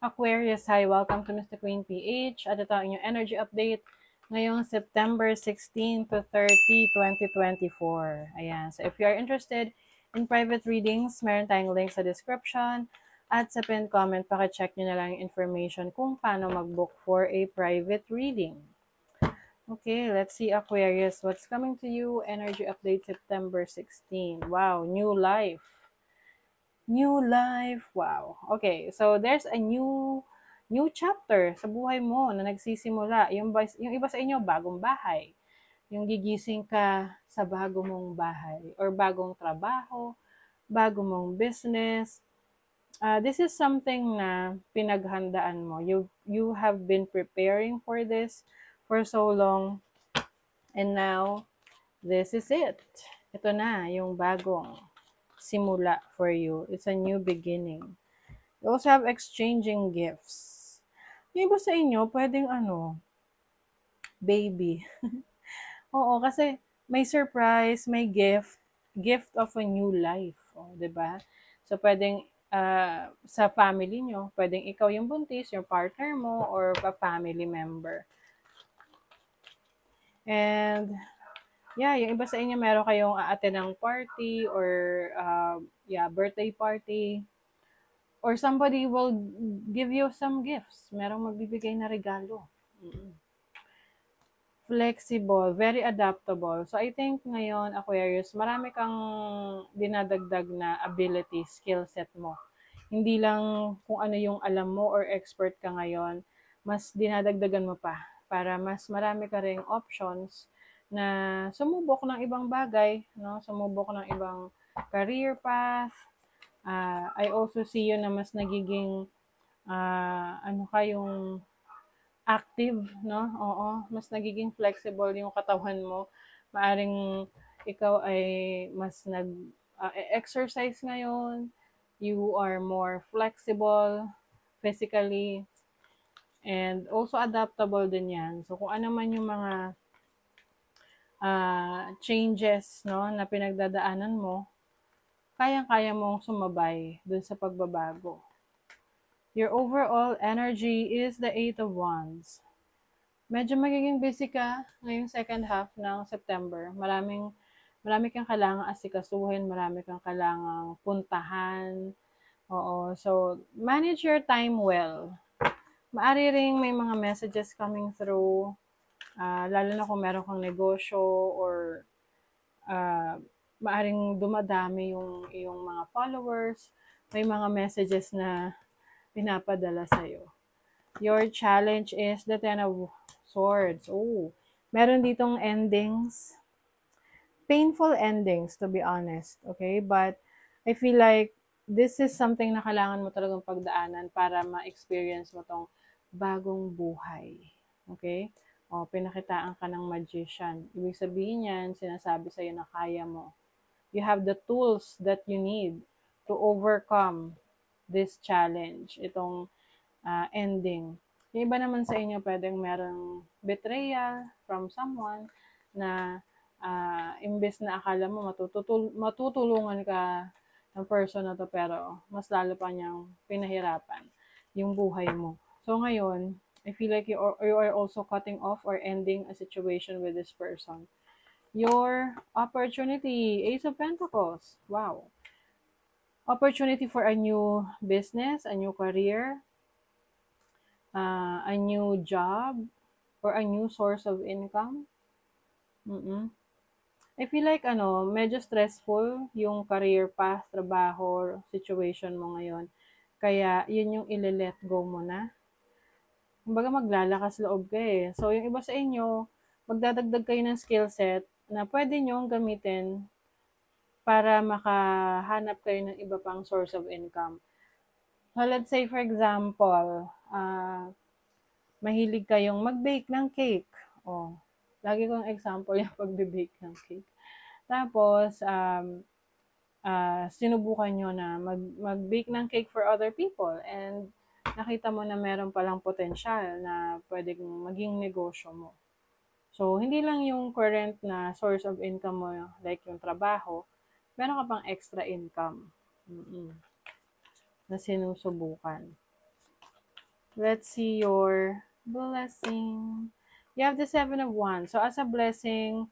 Aquarius, hi! Welcome to Mr. Queen PH. At ito ang inyong energy update ngayong September 16 to 30, 2024. Ayan. So if you are interested in private readings, meron tayong link sa description. At sa pinned comment, pakicheck nyo na lang yung information kung paano mag-book for a private reading. Okay, let's see Aquarius. What's coming to you? Energy update September 16. Wow, new life. New life. Wow. Okay, so there's a new chapter sa buhay mo na nagsisimula. Yung iba sa inyo, bagong bahay. Yung gigising ka sa bago mong bahay or bagong trabaho, bago mong business. This is something na pinaghandaan mo. You have been preparing for this for so long, and now this is it. Ito na yung bagong simula for you. It's a new beginning. You also have exchanging gifts. Yung iba sa inyo, pwedeng baby. Oo, kasi may surprise, may gift of a new life. O, diba? So, pwedeng sa family nyo, pwedeng ikaw yung buntis, yung partner mo, or a family member. And, yeah, yung iba sa inyo, meron kayong aattend ng party or birthday party. Or somebody will give you some gifts. Merong magbibigay na regalo. Flexible, very adaptable. So, I think ngayon, Aquarius, marami kang dinadagdag na ability, skill set mo. Hindi lang kung ano yung alam mo or expert ka ngayon, mas dinadagdagan mo pa para mas marami ka ring options na sumubok ng ibang bagay, no? Sumubok ng ibang career path. I also see you na mas nagiging yung active, no? Oo, mas nagiging flexible yung katawan mo. Maaring ikaw ay mas exercise ngayon. You are more flexible physically and also adaptable din yan. So kung ano man yung mga changes, no, na pinagdadaanan mo, kayang-kaya mong sumabay dun sa pagbabago. Your overall energy is the 8 of Wands. Medyo magiging busy ka ngayong second half ng September. Marami kang kailangang asikasuhin, marami kang kailangang puntahan. Oo, so manage your time well. Maari ring may mga messages coming through, lalo na kung meron kang negosyo or maaring dumadami yung iyong mga followers. May mga messages na pinapadala sa'yo. Your challenge is the Ten of Swords. Oh, meron ditong endings. Painful endings, to be honest. Okay? But I feel like this is something na kailangan mo talagang pagdaanan para ma-experience mo tong bagong buhay. Okay? O, pinakitaan ka ng magician. Ibig sabihin yan, sinasabi sa'yo na kaya mo. You have the tools that you need to overcome this challenge, itong ending. Yung iba naman sa inyo, pwedeng merong betrayal from someone na imbes na akala mo matutulungan ka ng person na to, pero mas lalo pa niyang pinahirapan yung buhay mo. So ngayon, I feel like you are also cutting off or ending a situation with this person. Your opportunity, Ace of Pentacles. Wow. Opportunity for a new business, a new career, a new job, or a new source of income. I feel like medyo stressful yung career path, trabaho, situation mo ngayon. Kaya yun yung ile-let go mo na. Kumbaga maglalakas loob ka eh. So yung iba sa inyo, magdadagdag kayo ng skill set na pwede nyong gamitin para makahanap kayo ng iba pang source of income. So let's say for example, mahilig kayong mag-bake ng cake. Oh, lagi kong example yung pag-bake ng cake. Tapos, sinubukan nyo na mag-bake ng cake for other people and nakita mo na meron palang potensyal na pwedeng maging negosyo mo. So, hindi lang yung current na source of income mo, like yung trabaho, meron ka pang extra income na sinusubukan. Let's see your blessing. You have the Seven of Wands. So as a blessing,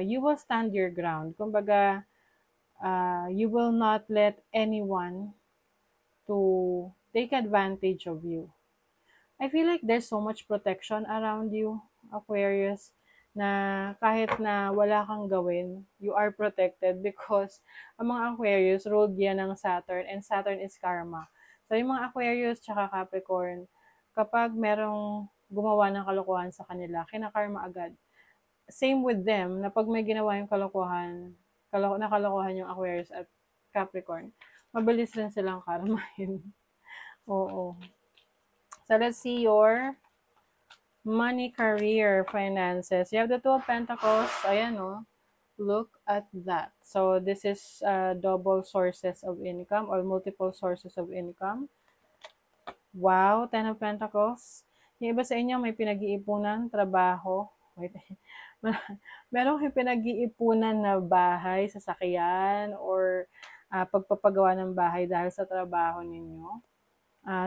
you will stand your ground. Kumbaga, you will not let anyone to take advantage of you. I feel like there's so much protection around you, Aquarius, na kahit na wala kang gawin, you are protected because ang mga Aquarius, ruled yan ng Saturn, and Saturn is karma. So, yung mga Aquarius tsaka Capricorn, kapag merong gumawa ng kalokohan sa kanila, kinakarma agad. Same with them, na pag may ginawa yung kalokohan, nakalokohan yung Aquarius at Capricorn, mabilis rin silang karmahin. Oo. So, let's see your money, career, finances. You have the Two of Pentacles. Ayan, no? Look at that. So, this is double sources of income or multiple sources of income. Wow, Ten of Pentacles. Yung iba sa inyo may pinag-iipunan, trabaho. Wait, merong pinag-iipunan na bahay, sasakyan, or pagpapagawa ng bahay dahil sa trabaho ninyo.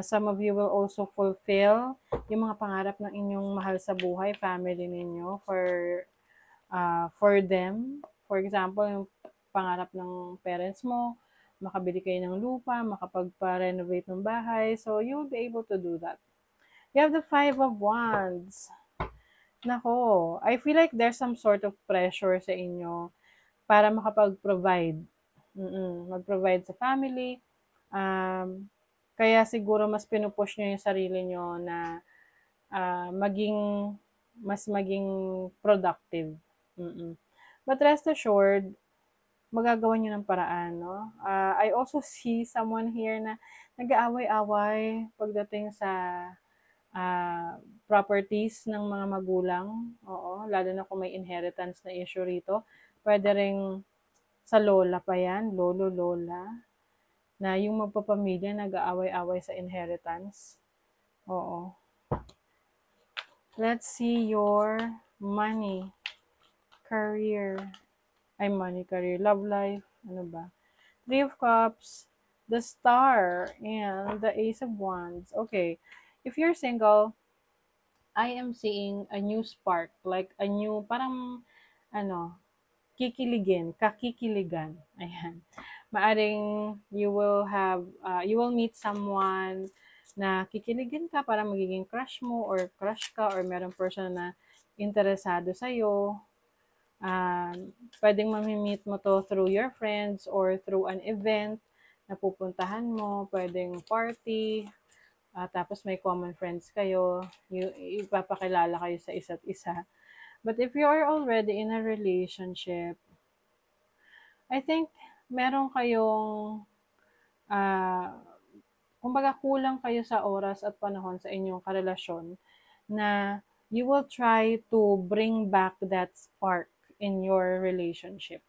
Some of you will also fulfill yung mga pangarap ng inyong mahal sa buhay, family ninyo, for them. For example, yung pangarap ng parents mo, makabili kayo ng lupa, makapagpa-renovate ng bahay. So, you'll be able to do that. You have the Five of Wands. Nako, I feel like there's some sort of pressure sa inyo para makapag-provide. Mag-provide sa family. Kaya siguro mas pinupush nyo yung sarili nyo na mas maging productive. But rest assured, magagawa nyo ng paraan, no? I also see someone here na nag-aaway-away pagdating sa properties ng mga magulang. Oo, lalo na kung may inheritance na issue rito. Pwede ring sa lola pa yan, lolo, lola, na yung magpapamilya nag-aaway-away sa inheritance. Oo. Let's see your money, career, money, career, love life, ano ba? Three of Cups, the Star, and the Ace of Wands. Okay, if you're single, I am seeing a new spark, like a new, parang, kakikiligan. Ayan. Maaring you will meet someone na kikiligin ka para magiging crush mo or crush ka or merong person na interesado sa'yo. Pwedeng mamimit mo to through your friends or through an event na pupuntahan mo. Pwedeng party, tapos may common friends kayo. Ipapakilala kayo sa isa't isa. But if you are already in a relationship, I think meron kayong kumbaga kulang kayo sa oras at panahon sa inyong karelasyon na you will try to bring back that spark in your relationship.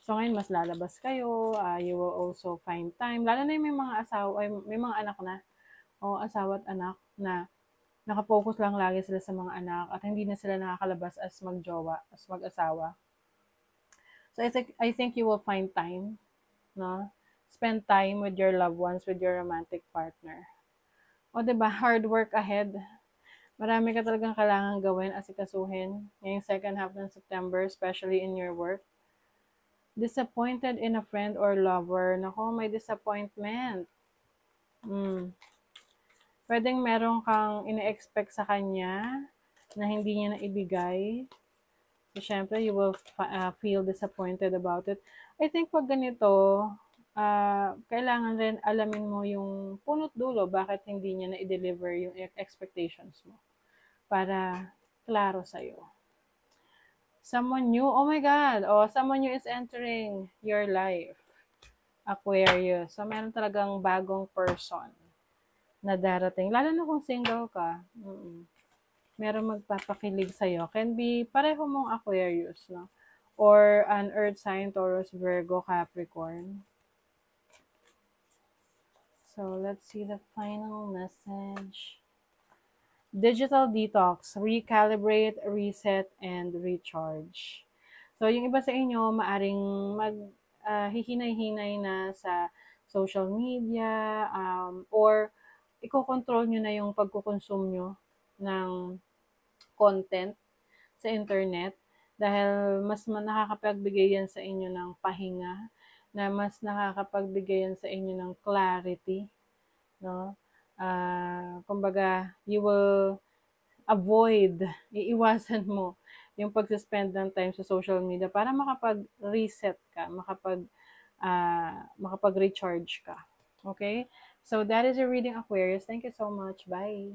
So ngayon mas lalabas kayo, you will also find time, lalo na yung may mga asawa, may mga anak na, o asawa at anak na nakafocus lang lagi sila sa mga anak at hindi na sila nakakalabas as magjowa, as mag-asawa. So I think you will find time, no? Spend time with your loved ones, with your romantic partner. O diba, hard work ahead. Marami ka talagang kailangan gawin, asikasuhin ngayong second half ng September, especially in your work. Disappointed in a friend or lover. Nako, may disappointment. Pwedeng meron kang ine-expect sa kanya na hindi niya na ibigay. So, syempre, you will feel disappointed about it. I think pag ganito, kailangan rin alamin mo yung punot dulo bakit hindi niya na-deliver yung expectations mo para klaro sa'yo. Someone new, oh my God, someone new is entering your life, Aquarius. So, meron talagang bagong person na darating. Lalo na kung single ka, meron magpapakilig sa'yo. Can be pareho mong Aquarius, no? Or an Earth sign, Taurus, Virgo, Capricorn. So, let's see the final message. Digital detox, recalibrate, reset, and recharge. So, yung iba sa inyo, maaring hihinay-hinay na sa social media, or iko-control nyo na yung pagkukonsume nyo ng content sa internet dahil mas nakakapagbigay yan sa inyo ng pahinga, na mas nakakapagbigay yan sa inyo ng clarity, no? Kumbaga, you will iiwasan mo yung pag-spend ng time sa social media para makapag-reset ka, makapag-recharge ka. Okay? So, that is your reading, Aquarius. Thank you so much. Bye!